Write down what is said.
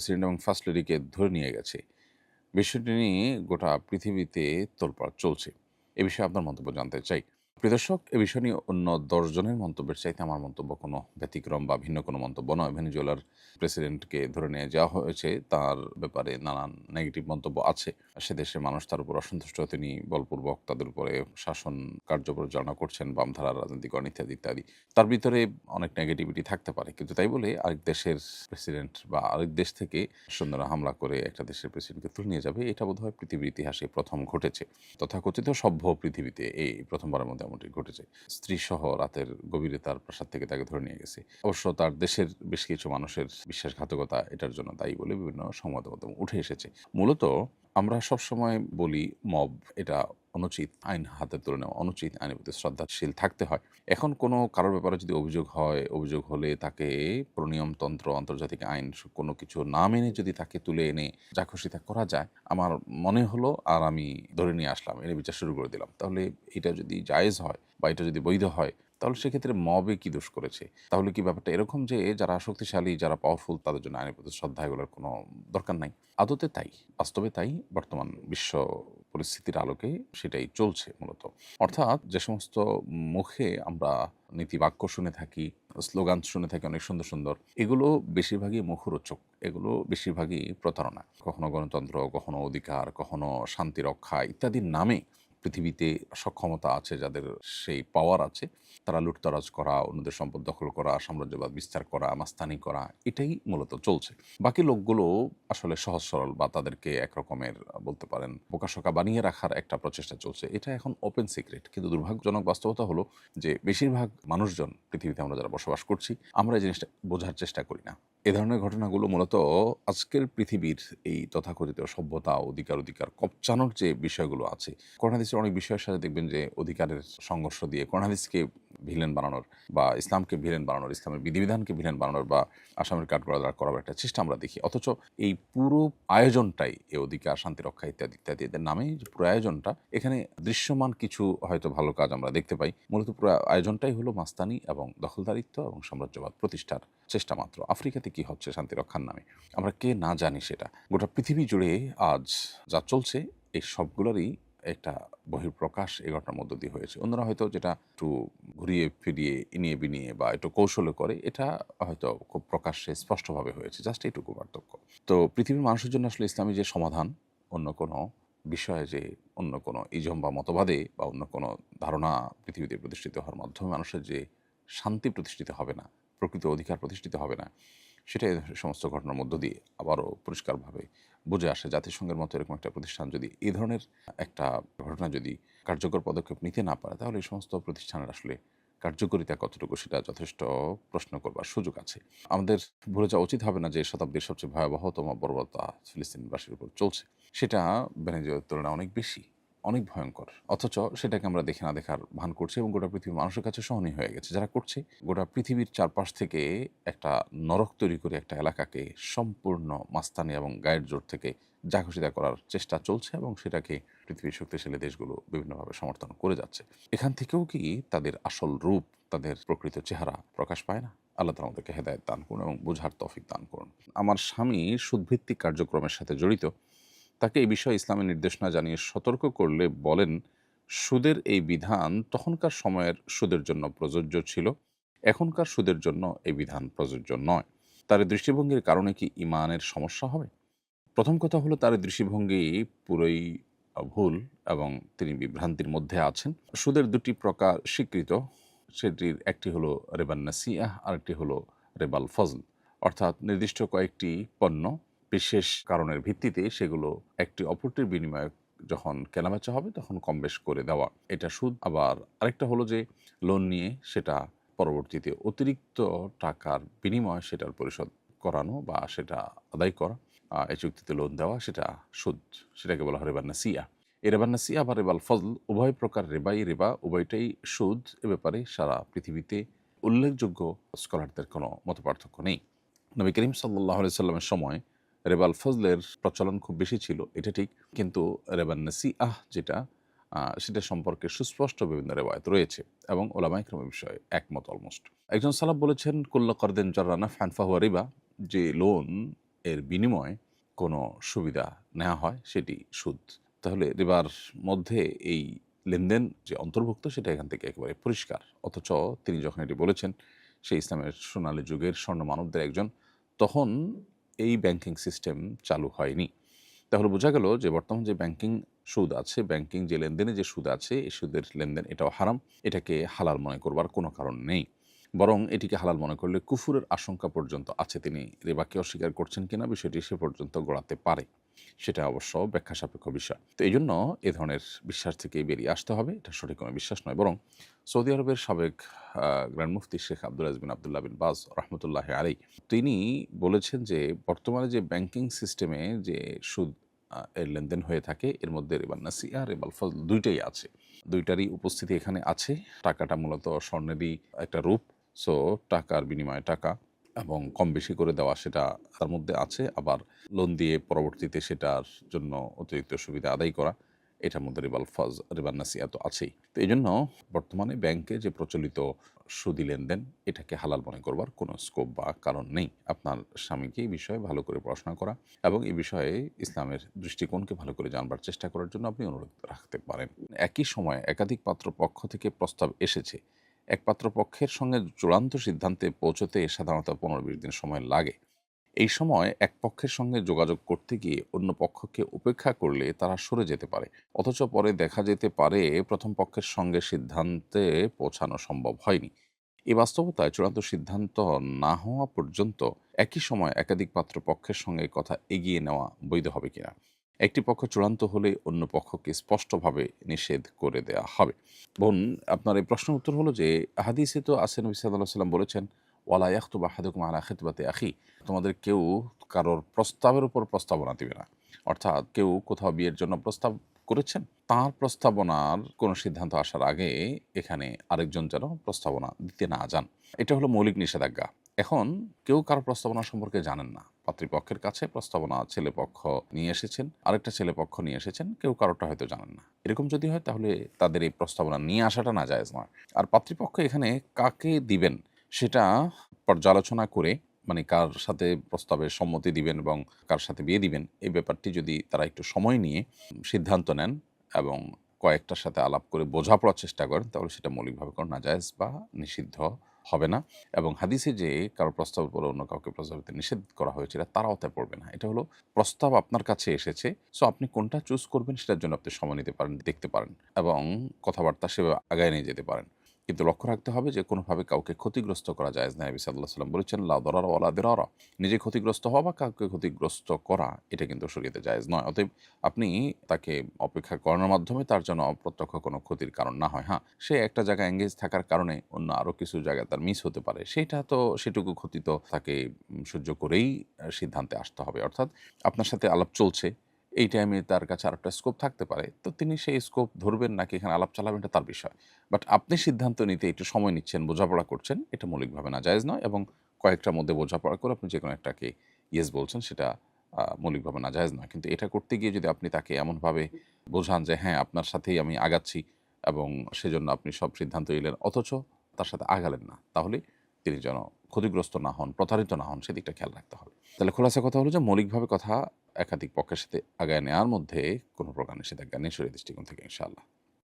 President এবং first লেডিকে ধরে নিয়ে গেছে। বিষয়টি নিয়ে গোটা পৃথিবীতে তোলপাড় চলছে। এ বিষয়ে আপনার মন্তব্য জানতে চাই। প্রিয় দর্শক, এ বিষয় নিয়ে অন্য ১০ জনের মন্তব্যের চাইতে আমার মন্তব্য কোনো ব্যতিক্রম বা ভিন্ন কোনো মন্তব্য নয়। ভেনেজুয়েলার প্রেসিডেন্টকে ধরে নিয়ে যাওয়া হয়েছে, তার ব্যাপারে নানান নেগেটিভ মন্তব্য আছে। সে দেশের মানুষ তার উপর অসন্তুষ্ট, তিনি বলপূর্বক তাদের উপরে শাসন কার্য পরিচালনা করছেন, বামধারার রাজনীতিকরণ ইত্যাদি, ইত্যাদি। তার ভিতরে অনেক নেগেটিভিটি থাকতে পারে। কিন্তু তাই বলে আরেক দেশের প্রেসিডেন্ট বা আরেক দেশ থেকে সৈন্যরা হামলা করে একটা দেশের প্রেসিডেন্টকে তুলে নিয়ে যাবে, এটা বোধহয় পৃথিবীর ইতিহাসে প্রথম ঘটেছে। তথাকথিত সভ্য পৃথিবীতে এই প্রথমবারের মধ্যে এমনটি ঘটেছে। স্ত্রীসহ রাতের গভীরে তার প্রাসাদ থেকে তাকে ধরে নিয়ে গেছে। অবশ্য তার দেশের বেশ কিছু মানুষের বিশ্বাসঘাতকতা এটার জন্য দায়ী বলে বিভিন্ন সংবাদ মাধ্যমে উঠে এসেছে। মূলত আমরা সবসময় বলি মব এটা অনুচিত, আইন হাতে তুলে নেওয়া অনুচিত, আইনের প্রতি শ্রদ্ধাশীল থাকতে হয়। এখন কোনো কারোর ব্যাপারে যদি অভিযোগ হয়, অভিযোগ হলে তাকে প্রনিয়মতন্ত্র, আন্তর্জাতিক আইন কোনো কিছু না মেনে যদি তাকে তুলে এনে যা খুশি তা করা যায়, আমার মনে হলো আর আমি ধরে নিয়ে আসলাম, এনে বিচার শুরু করে দিলাম। তাহলে এটা যদি জায়েজ হয় বা এটা যদি বৈধ হয়, তাহলে সেক্ষেত্রে মবে কি দোষ করেছে? তাহলে কি ব্যাপারটা এরকম যে যারা শক্তিশালী, যারা পাওয়ারফুল তাদের জন্য আইনের প্রতি শ্রদ্ধা এগুলোর কোনো দরকার নাই? আদতে তাই, বাস্তবে তাই। বর্তমান বিশ্ব পরিস্থিতির আলোকে সেটাই চলছে মূলত। অর্থাৎ যে সমস্ত মুখে আমরা নীতিবাক্য শুনে থাকি, স্লোগান শুনে থাকি অনেক সুন্দর, সুন্দর, এগুলো বেশিরভাগই মুখরোচক। এগুলো বেশিরভাগই প্রতারণা। কখনো গণতন্ত্র, কখনো অধিকার, কখনো শান্তি রক্ষা ইত্যাদির নামে পৃথিবীতে সক্ষমতা আছে যাদের, সেই পাওয়ার আছে, তারা লুটতরাজ করা, অন্যদের সম্পদ দখল করা, সাম্রাজ্যবাদ বিস্তার করা, মাস্তানি করা, এটাই মূলত চলছে। বাকি লোকগুলো আসলে সহজ সরল বা তাদেরকে একরকমের বলতে পারেন বোকাশোকা বানিয়ে রাখার একটা প্রচেষ্টা চলছে। এটা এখন ওপেন সিক্রেট। কিন্তু দুর্ভাগ্যজনক বাস্তবতা হলো যে বেশিরভাগ মানুষজন, পৃথিবীতে আমরা যারা বসবাস করছি, আমরা এই জিনিসটা বোঝার চেষ্টা করি না। এ ধরনের ঘটনাগুলো মূলত আজকের পৃথিবীর এই তথাকথিত সভ্যতা, অধিকার কবচানোর যে বিষয়গুলো আছে, কোরআন হাদিসের অনেক বিষয়ের সাথে দেখবেন যে অধিকারের সংঘর্ষ দিয়ে কোরআন হাদিসকে ভিলেন বানানোর বা ইসলামকে ভিলেন বানানোর, ইসলামের বিধিবিধানকে ভিলেন বানানোর বা আসামের কাঠগড়াদার করার একটা চেষ্টা আমরা দেখি। অথচ এই পুরো আয়োজনটাই, এই অধিকার, শান্তি রক্ষা ইত্যাদি, ইত্যাদি এদের নামে যে পুরো আয়োজনটা, এখানে দৃশ্যমান কিছু হয়তো ভালো কাজ আমরা দেখতে পাই। মূলত পুরো আয়োজনটাই হলো মাস্তানি এবং দখলদারিত্ব এবং সাম্রাজ্যবাদ প্রতিষ্ঠার চেষ্টা মাত্র। আফ্রিকাতে কি হচ্ছে শান্তি রক্ষার নামে, আমরা কে না জানি সেটা। গোটা পৃথিবী জুড়ে আজ যা চলছে, এই সবগুলোরই একটা বহিঃপ্রকাশ এই ঘটনার মধ্য দিয়ে হয়েছে। অন্যরা হয়তো যেটা একটু ঘুরিয়ে ফিরিয়ে, ইনিয়ে বিনিয়ে বা একটু কৌশলে করে, এটা হয়তো খুব প্রকাশ্যে স্পষ্টভাবে হয়েছে। জাস্ট এইটুকু পার্থক্য। তো পৃথিবীর মানুষের জন্য আসলে ইসলামী যে সমাধান, অন্য কোনো বিষয়ে যে অন্য কোনো ইজম বা মতবাদে বা অন্য কোনো ধারণা পৃথিবীতে প্রতিষ্ঠিত হওয়ার মাধ্যমে মানুষের যে শান্তি প্রতিষ্ঠিত হবে না, প্রকৃত অধিকার প্রতিষ্ঠিত হবে না, সেটা এই সমস্ত ঘটনার মধ্য দিয়ে আবারও পরিষ্কারভাবে বুঝে আসে। জাতিসংঘের মতো এরকম একটা প্রতিষ্ঠান যদি এই ধরনের একটা ঘটনা যদি কার্যকর পদক্ষেপ নিতে না পারে, তাহলে এই সমস্ত প্রতিষ্ঠানের আসলে কার্যকারিতা কতটুকু, সেটা যথেষ্ট প্রশ্ন করবার সুযোগ আছে। আমাদের ভুলে যাওয়া উচিত হবে না যে শতাব্দীর সবচেয়ে ভয়াবহতম বর্বরতা ফিলিস্তিনবাসীর উপর চলছে। সেটা ভেনেজুয়েলার তুলনায় অনেক বেশি, অনেক ভয়ঙ্কর। অথচ সেটাকে আমরা দেখে না দেখার ভান করছি এবং গোটা পৃথিবীর মানুষের কাছে সহনীয় হয়ে গেছে। যারা করছে, গোটা পৃথিবীর চারপাশ থেকে একটা নরক তৈরি করে একটা এলাকাকে সম্পূর্ণ মাস্তানি এবং গায়ের জোর থেকে যা খুশি তা করার চেষ্টা চলছে এবং সেটাকে পৃথিবীর শক্তিশালী দেশগুলো বিভিন্নভাবে সমর্থন করে যাচ্ছে। এখান থেকেও কি তাদের আসল রূপ, তাদের প্রকৃত চেহারা প্রকাশ পায় না? আল্লাহ তাআলা আমাদেরকে হেদায়েত দান করুন এবং বুঝার তৌফিক দান করুন। আমার স্বামী সুদভিত্তিক কার্যক্রমের সাথে জড়িত। তাকে এই বিষয়ে ইসলামের নির্দেশনা জানিয়ে সতর্ক করলে বলেন, সুদের এই বিধান তখনকার সময়ের সুদের জন্য প্রযোজ্য ছিল, এখনকার সুদের জন্য এই বিধান প্রযোজ্য নয়। তার এই দৃষ্টিভঙ্গির কারণে কি ঈমানের সমস্যা হবে? প্রথম কথা হলো, তার এই দৃষ্টিভঙ্গি পুরোই ভুল এবং তিনি বিভ্রান্তির মধ্যে আছেন। সুদের দুটি প্রকার স্বীকৃত, সেটির একটি হলো রেবান নাসিআহ, আরেকটি হলো রেবাল ফজল। অর্থাৎ নির্দিষ্ট কয়েকটি পণ্য বিশেষ কারণের ভিত্তিতে সেগুলো একটি অপরটির বিনিময়ে যখন কেনাবেচা হবে তখন কম বেশ করে দেওয়া, এটা সুদ। আবার আরেকটা হলো যে লোন নিয়ে সেটা পরবর্তীতে অতিরিক্ত টাকার বিনিময়ে সেটার পরিশোধ করানো বা সেটা আদায় করা, এই চুক্তিতে লোন দেওয়া, সেটা সুদ। সেটাকে বলা হয় রেবা নাসিয়া। এই রেবা নাসিয়া বা রেবাল ফজল উভয় প্রকার রেবাই রেবা, উভয়টাই সুদ। এ ব্যাপারে সারা পৃথিবীতে উল্লেখযোগ্য স্কলারদের কোনো মতপার্থক্য নেই। নবী করিম সাল্লাল্লাহু আলাইহি সাল্লামের সময় রেবাল ফজলের প্রচলন খুব বেশি ছিল, এটা ঠিক। কিন্তু রেবান নাসিআহ যেটা, সেটা সম্পর্কে সুস্পষ্ট বিভিন্ন রেওয়ায়েত রয়েছে এবং উলামায়ে কেরাম এ বিষয়ে একমত অলমোস্ট। একজন সালাফ বলেছেন, কুল্লু কারদিন জাররা নাফআন ফাহুয়া রিবা, যে লোন এর বিনিময়ে কোনো সুবিধা নেওয়া হয় সেটি সুদ। তাহলে রিবার মধ্যে এই লেনদেন যে অন্তর্ভুক্ত সেটা এখান থেকে একেবারে পরিষ্কার। অথচ তিনি যখন এটি বলেছেন, সে ইসলামের সোনালী যুগের স্বর্ণ মানবদের একজন, তখন এই ব্যাংকিং সিস্টেম চালু হয়নি। তাহলে বোঝা গেল যে বর্তমান যে ব্যাংকিং সুদ আছে, ব্যাংকিং যে লেনদেনে যে সুদ আছে, এই সুদের লেনদেন এটাও হারাম। এটাকে হালাল মনে করবার কোনো কারণ নেই। বরং এটিকে হালাল মনে করলে কুফুরের আশঙ্কা পর্যন্ত আছে। তিনি রিবাকে অস্বীকার করছেন কিনা বিষয়টি সে পর্যন্ত গড়াতে পারে। সেটা অবশ্য ব্যাখ্যা সাপেক্ষ বিষয়। তো এইজন্য এ ধরনের বিশ্বাস থেকে বেরিয়ে আসতে হবে। এটা সঠিক কোনো বিশ্বাস নয়। বরং সৌদি আরবের সাবেক গ্র্যান্ড মুফতি শেখ আব্দুল আজিজ বিন আব্দুল্লাহ বিন বাজ রহমতুল্লাহি আলাইহ তিনি বলেছেন যে বর্তমানে যে ব্যাংকিং সিস্টেমে যে সুদ এর লেনদেন হয়ে থাকে, এর মধ্যে রিবান নাসিআ, রিবাল ফজল ২ টাই আছে। ২ টারই উপস্থিতি এখানে আছে। টাকাটা মূলত স্বর্ণেরই একটা রূপ। সো টাকার বিনিময়ে টাকা এবং কম বেশি করে দেওয়া সেটা তার মধ্যে আছে। আবার লোন দিয়ে পরবর্তীতে সেটার জন্য অতিরিক্ত সুবিধা আদায় করা, এটার মধ্যে রিবান নাসিআ তো আছেই। তো এইজন্য বর্তমানে ব্যাংকে যে প্রচলিত সুদি লেনদেন, এটাকে হালাল মনে করবার কোনো স্কোপ বা কারণ নেই। আপনার স্বামীকে এই বিষয়ে ভালো করে পড়াশোনা করা এবং এই বিষয়ে ইসলামের দৃষ্টিকোণকে ভালো করে জানবার চেষ্টা করার জন্য আপনি অনুরোধ রাখতে পারেন। একই সময়ে একাধিক পাত্রপক্ষ থেকে প্রস্তাব এসেছে। এক পাত্রপক্ষের সঙ্গে চূড়ান্ত সিদ্ধান্তে পৌঁছতে সাধারণত ১৫-২০ দিন সময় লাগে। এই সময় এক পক্ষের সঙ্গে যোগাযোগ করতে গিয়ে অন্য পক্ষকে উপেক্ষা করলে তারা সরে যেতে পারে। অথচ পরে দেখা যেতে পারে প্রথম পক্ষের সঙ্গে সিদ্ধান্তে পৌঁছানো সম্ভব হয়নি। এই বাস্তবতায় চূড়ান্ত সিদ্ধান্ত না হওয়া পর্যন্ত একই সময় একাধিক পাত্রপক্ষের সঙ্গে কথা এগিয়ে নেওয়া বৈধ হবে কিনা? একটি পক্ষ চূড়ান্ত হলে অন্য পক্ষকে স্পষ্টভাবে নিষেধ করে দেয়া হবে। বোন, আপনার এই প্রশ্নের উত্তর হলো যে হাদিসে তো আছে, নবী সাল্লাল্লাহু আলাইহি ওয়াসাল্লাম বলেছেন, ওয়ালা ইয়াখতুব আহাদুকুম আলা খিতবাতি আখি, তোমাদের কেউ কারোর প্রস্তাবের উপর প্রস্তাবনা দিবে না। অর্থাৎ কেউ কোথাও বিয়ের জন্য প্রস্তাব করেছেন, তার প্রস্তাবনার কোনো সিদ্ধান্ত আসার আগে এখানে আরেকজন যেন প্রস্তাবনা দিতে না যান। এটা হলো মৌলিক নিষেধাজ্ঞা। এখন কেউ কারো প্রস্তাবনা সম্পর্কে জানেন না। পাত্রীপক্ষের কাছে প্রস্তাবনা ছেলেপক্ষ নিয়ে এসেছেন, আরেকটা ছেলেপক্ষ নিয়ে এসেছেন, কেউ কারোটা হয়তো জানেন না। এরকম যদি হয় তাহলে তাদের এই প্রস্তাবনা নিয়ে আসাটা নাজায়েজ নয়। আর পাত্রীপক্ষ এখানে কাকে দিবেন সেটা পর্যালোচনা করে, মানে কার সাথে প্রস্তাবে সম্মতি দিবেন এবং কার সাথে বিয়ে দিবেন, এই ব্যাপারটি যদি তারা একটু সময় নিয়ে সিদ্ধান্ত নেন এবং কয়েকটার সাথে আলাপ করে বোঝাপড়ার চেষ্টা করেন, তাহলে সেটা মৌলিকভাবে কোনো নাজায়েজ বা নিষিদ্ধ হবে না। এবং হাদিসে যে কারো প্রস্তাবের পরে অন্য কাউকে প্রস্তাব দিতে নিষেধ করা হয়েছে, এটা তারাও তা পড়বে না। এটা হলো প্রস্তাব আপনার কাছে এসেছে, সো আপনি কোনটা চুজ করবেন সেটার জন্য আপনি সময় নিতে পারেন, দেখতে পারেন এবং কথাবার্তা সেভাবে আগায় নিয়ে যেতে পারেন। কিন্তু লক্ষ্য রাখতে হবে যে কোনোভাবে কাউকে ক্ষতিগ্রস্ত করা জায়েজ না। নবী সাল্লাল্লাহু আলাইহি ওয়াসাল্লাম বলেছেন, লা দরারা ওয়ালা দিরারা, নিজে ক্ষতিগ্রস্ত হওয়া বা কাউকে ক্ষতিগ্রস্ত করা এটা কিন্তু শরীয়তে জায়েজ নয়। অতএব আপনি তাকে অপেক্ষা করানোর মাধ্যমে তার জন্য অপ্রত্যক্ষ কোনো ক্ষতির কারণ না হয়। হ্যাঁ, সে একটা জায়গায় এঙ্গেজ থাকার কারণে অন্য আরও কিছু জায়গায় তার মিস হতে পারে। সেইটা তো সেটুকু ক্ষতি তো তাকে সহ্য করেই সিদ্ধান্তে আসতে হবে। অর্থাৎ আপনার সাথে আলাপ চলছে, এই টাইমে তার কাছে আরেকটা স্কোপ থাকতে পারে। তো তিনি সেই স্কোপ ধরবেন নাকি এখানে আলাপ চালাবেন এটা তার বিষয়। বাট আপনি সিদ্ধান্ত নিতে একটু সময় নিচ্ছেন, বোঝাপড়া করছেন, এটা মৌলিকভাবে নাজায়েজ নয়। এবং কয়েকটার মধ্যে বোঝাপড়া করে আপনি যেকোনো একটাকে ইয়েস বলছেন, সেটা মৌলিকভাবে নাজায়েজ নয়। কিন্তু এটা করতে গিয়ে যদি আপনি তাকে এমনভাবে বোঝান যে হ্যাঁ, আপনার সাথেই আমি আগাচ্ছি এবং সেজন্য আপনি সব সিদ্ধান্ত নিলেন, অথচ তার সাথে আগালেন না, তাহলে তিনি যেন ক্ষতিগ্রস্ত না হন, প্রতারিত না হন, সেদিকটা খেয়াল রাখতে হবে। তাহলে খোলাসা কথা হলো যে মৌলিকভাবে কথা একাধিক পক্ষের সাথে আগায় নেওয়ার মধ্যে কোনো প্রকার নিষেধাজ্ঞা নেই শরীয়ত দৃষ্টিকোণ থেকে, ইনশাআল্লাহ।